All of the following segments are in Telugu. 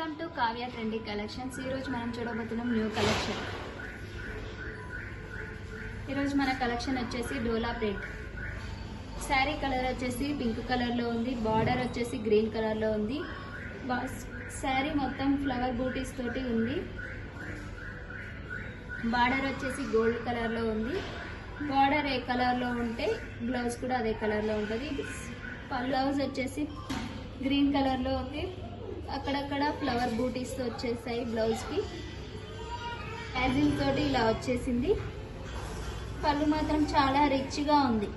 Welcome to Kavya trendy collections. ఈరోజు మనం చూడబోతున్నాం న్యూ కలెక్షన్. ఈరోజు మన కలెక్షన్ వచ్చేసి డోలా ప్రింట్ శారీ. కలర్ వచ్చేసి పింక్ కలర్లో ఉంది, బార్డర్ వచ్చేసి గ్రీన్ కలర్లో ఉంది. శారీ మొత్తం ఫ్లవర్ బూటీస్ తోటి ఉంది. బార్డర్ వచ్చేసి గోల్డ్ కలర్లో ఉంది. బార్డర్ ఏ కలర్లో ఉంటే బ్లౌజ్ కూడా అదే కలర్లో ఉంటుంది. బ్లౌజ్ వచ్చేసి గ్రీన్ కలర్లో ఉంది. అక్కడక్కడ ఫ్లవర్ బూటీస్ వచ్చేసాయి బ్లౌజ్కి. యాజిల్ తోటి ఇలా వచ్చేసింది. పళ్ళు మాత్రం చాలా రిచ్గా ఉంది.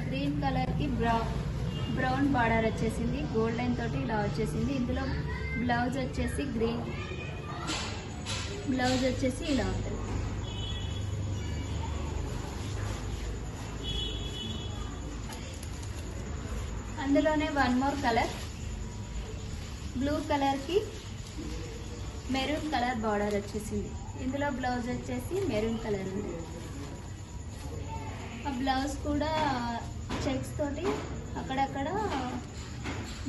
గ్రీన్ కలర్ కి బ్రౌన్ బార్డర్ వచ్చేసింది. గోల్డ్ లైన్ తోటి ఇలా వచ్చేసింది. ఇందులో బ్లౌజ్ వచ్చేసి ఇలా ఉంటుంది. అందులోనే one more colour blue colour కి మెరూన్ కలర్ బార్డర్ వచ్చేసింది. ఇందులో బ్లౌజ్ వచ్చేసి మెరూన్ కలర్ ఉంది. ఆ బ్లౌజ్ కూడా చెక్స్ తోటి అక్కడక్కడ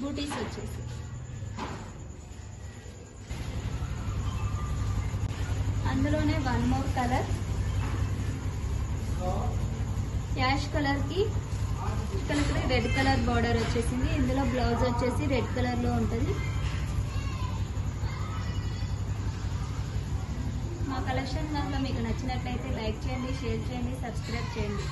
బూటీస్ వచ్చేసి. అందులోనే one more colour ash colour కి ఇక్కడ రెడ్ కలర్ బార్డర్ వచ్చేసింది. ఇందులో బ్లౌజ్ వచ్చేసి రెడ్ కలర్ లో ఉంటుంది. మా కలెక్షన్ కనుక మీకు నచ్చినట్లయితే లైక్ చేయండి, షేర్ చేయండి, సబ్స్క్రైబ్ చేయండి.